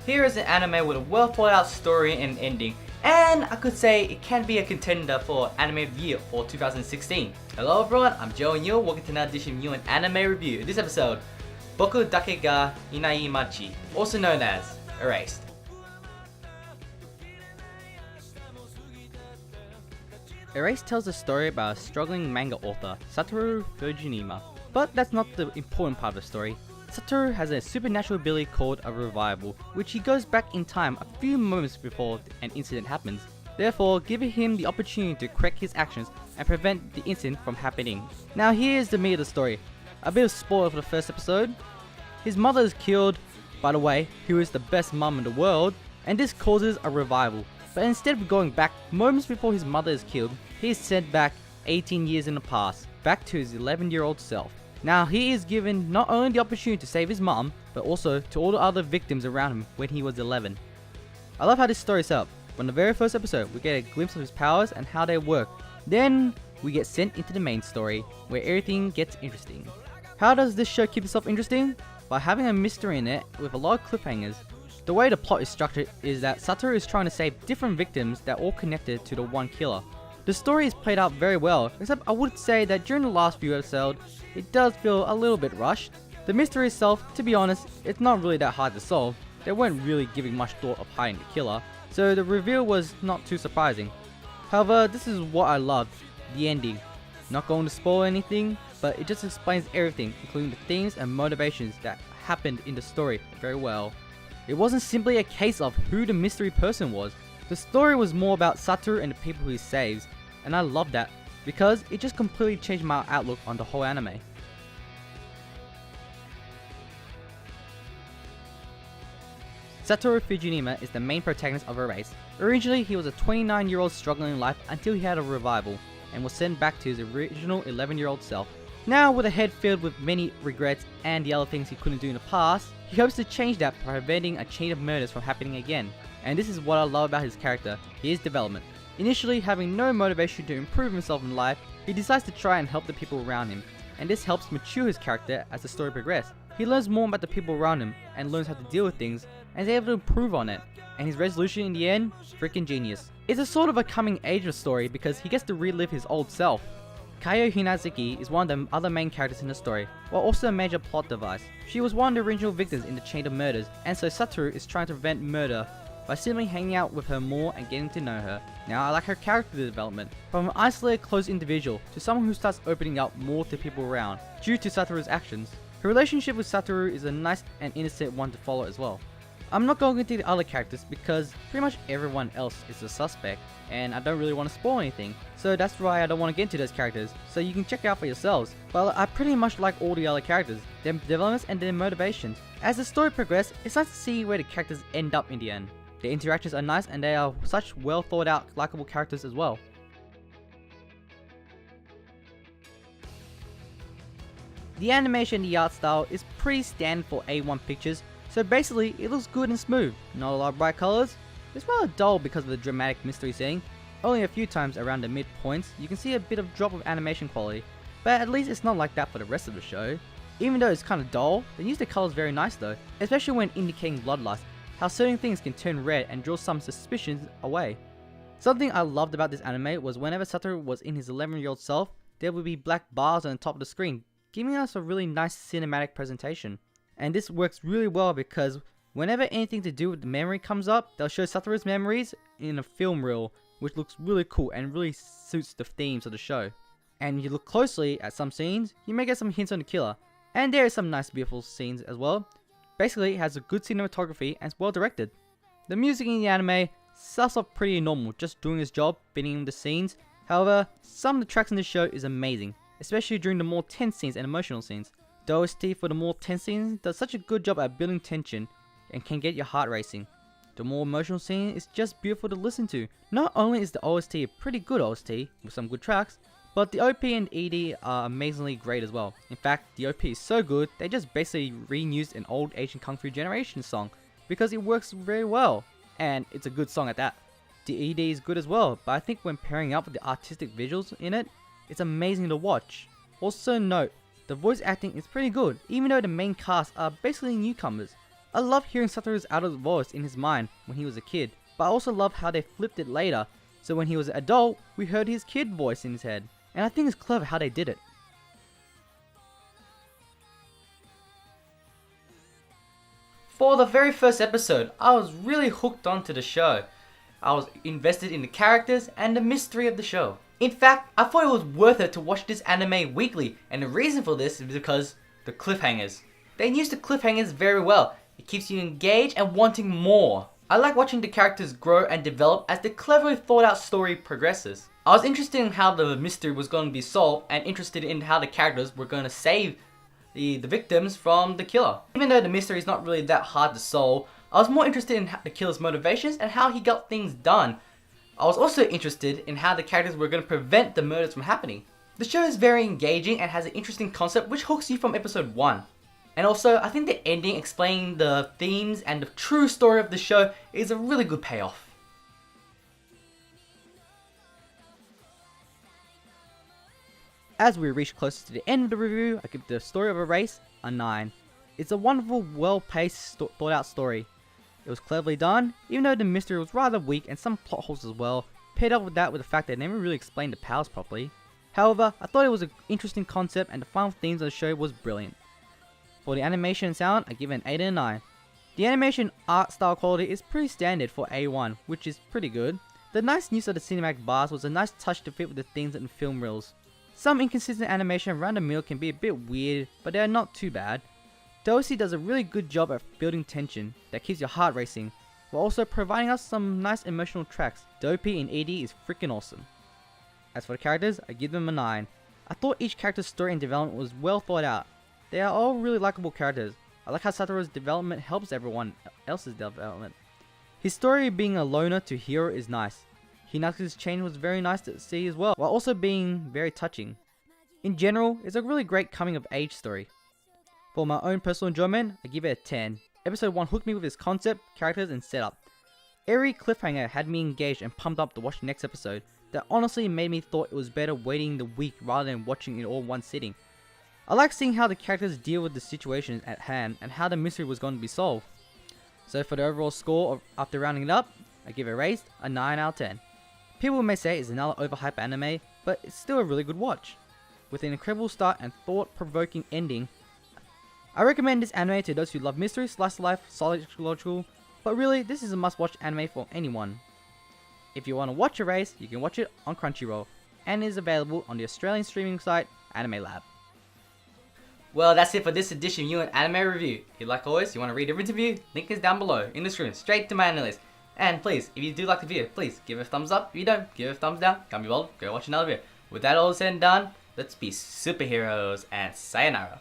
Here is an anime with a well thought out story and ending, and I could say it can be a contender for Anime of the Year for 2016. Hello everyone, I'm Joe and you, welcome to another edition of Newin Anime Review. This episode, Boku dake ga Inai Machi, also known as ERASED. ERASED tells a story about a struggling manga author, Satoru Fujinuma. But that's not the important part of the story. Satoru has a supernatural ability called a revival, which he goes back in time a few moments before an incident happens, therefore giving him the opportunity to correct his actions and prevent the incident from happening. Now here's the meat of the story. A bit of spoiler for the first episode. His mother is killed, by the way, who is the best mum in the world, and this causes a revival. But instead of going back moments before his mother is killed, he is sent back 18 years in the past, back to his 11-year-old self. Now he is given not only the opportunity to save his mom, but also to all the other victims around him when he was 11. I love how this story is set up. From the very first episode, we get a glimpse of his powers and how they work. Then we get sent into the main story, where everything gets interesting. How does this show keep itself interesting? By having a mystery in it with a lot of cliffhangers. The way the plot is structured is that Satoru is trying to save different victims that are all connected to the one killer. The story is played out very well, except I would say that during the last few episodes, it does feel a little bit rushed. The mystery itself, to be honest, it's not really that hard to solve. They weren't really giving much thought of hiding the killer, so the reveal was not too surprising. However, this is what I loved, the ending. Not going to spoil anything, but it just explains everything, including the themes and motivations that happened in the story very well. It wasn't simply a case of who the mystery person was. The story was more about Satoru and the people who he saves, and I love that, because it just completely changed my outlook on the whole anime. Satoru Fujinuma is the main protagonist of ERASED. Originally, he was a 29-year-old struggling in life until he had a revival, and was sent back to his original 11-year-old self. Now, with a head filled with many regrets and the other things he couldn't do in the past, he hopes to change that by preventing a chain of murders from happening again. And this is what I love about his character, his development. Initially having no motivation to improve himself in life, he decides to try and help the people around him, and this helps mature his character as the story progresses. He learns more about the people around him, and learns how to deal with things, and is able to improve on it, and his resolution in the end, freaking genius. It's a sort of a coming age story because he gets to relive his old self. Kayo Hinazuki is one of the other main characters in the story, while also a major plot device. She was one of the original victims in the chain of murders, and so Satoru is trying to prevent murder by simply hanging out with her more and getting to know her. Now I like her character development, from an isolated close individual to someone who starts opening up more to people around, due to Satoru's actions. Her relationship with Satoru is a nice and innocent one to follow as well. I'm not going into the other characters because pretty much everyone else is a suspect, and I don't really want to spoil anything, so that's why I don't want to get into those characters, so you can check out for yourselves. But I pretty much like all the other characters, their developments and their motivations. As the story progresses, it's nice to see where the characters end up in the end. The interactions are nice and they are such well thought out, likable characters as well. The animation and the art style is pretty standard for A1 pictures, so basically it looks good and smooth. Not a lot of bright colors. It's rather dull because of the dramatic mystery setting. Only a few times around the mid points you can see a bit of drop of animation quality, but at least it's not like that for the rest of the show. Even though it's kind of dull, they use the colors very nice though, especially when indicating bloodlust. How certain things can turn red and draw some suspicions away. Something I loved about this anime was whenever Satoru was in his 11-year-old self, there would be black bars on the top of the screen, giving us a really nice cinematic presentation. And this works really well because whenever anything to do with the memory comes up, they'll show Satoru's memories in a film reel, which looks really cool and really suits the themes of the show. And if you look closely at some scenes, you may get some hints on the killer, and there is some nice beautiful scenes as well. Basically, it has a good cinematography and it's well directed. The music in the anime starts off pretty normal, just doing its job, fitting in the scenes. However, some of the tracks in the show is amazing, especially during the more tense scenes and emotional scenes. The OST for the more tense scenes does such a good job at building tension and can get your heart racing. The more emotional scene is just beautiful to listen to. Not only is the OST a pretty good OST with some good tracks, but the OP and ED are amazingly great as well. In fact, the OP is so good, they just basically reused an old Asian Kung Fu Generation song, because it works very well, and it's a good song at that. The ED is good as well, but I think when pairing up with the artistic visuals in it, it's amazing to watch. Also note, the voice acting is pretty good, even though the main cast are basically newcomers. I love hearing Satoru's adult voice in his mind when he was a kid, but I also love how they flipped it later, so when he was an adult, we heard his kid voice in his head, and I think it's clever how they did it. For the very first episode, I was really hooked onto the show. I was invested in the characters and the mystery of the show. In fact, I thought it was worth it to watch this anime weekly, and the reason for this is because the cliffhangers. They use the cliffhangers very well. It keeps you engaged and wanting more. I like watching the characters grow and develop as the cleverly thought out story progresses. I was interested in how the mystery was going to be solved and interested in how the characters were going to save the victims from the killer. Even though the mystery is not really that hard to solve, I was more interested in the killer's motivations and how he got things done. I was also interested in how the characters were going to prevent the murders from happening. The show is very engaging and has an interesting concept which hooks you from episode 1. And also, I think the ending explaining the themes and the true story of the show is a really good payoff. As we reach closer to the end of the review, I give the story of ERASED a 9. It's a wonderful, well-paced, thought-out story. It was cleverly done, even though the mystery was rather weak and some plot holes as well, paired up with that with the fact that they never really explained the powers properly. However, I thought it was an interesting concept and the final themes of the show was brilliant. For the animation and sound, I give it an 8 and a 9. The animation art style quality is pretty standard for A1, which is pretty good. The nice use of the cinematic bars was a nice touch to fit with the themes in the film reels. Some inconsistent animation around the middle can be a bit weird, but they are not too bad. The OC does a really good job at building tension that keeps your heart racing, while also providing us some nice emotional tracks. The OP in ED is freaking awesome. As for the characters, I give them a 9. I thought each character's story and development was well thought out. They are all really likable characters. I like how Satoru's development helps everyone else's development. His story being a loner to hero is nice. Hinazu's change was very nice to see as well, while also being very touching. In general, it's a really great coming of age story. For my own personal enjoyment, I give it a 10. Episode 1 hooked me with its concept, characters and setup. Every cliffhanger had me engaged and pumped up to watch the next episode. That honestly made me thought it was better waiting the week rather than watching it all in one sitting. I like seeing how the characters deal with the situations at hand and how the mystery was going to be solved. So for the overall score after rounding it up, I give ERASED a 9 out of 10. People may say it's another overhyped anime, but it's still a really good watch. With an incredible start and thought-provoking ending, I recommend this anime to those who love mystery, slice of life, psychological, but really this is a must-watch anime for anyone. If you want to watch ERASED, you can watch it on Crunchyroll, and is available on the Australian streaming site Anime Lab. Well, that's it for this edition of Newin Anime Review. If like always, you want to read the written review, link is down below in the description, straight to my analyst. And please, if you do like the video, please give it a thumbs up. If you don't, give it a thumbs down. Can't be bothered, go watch another video. With that all said and done, let's be superheroes and sayonara.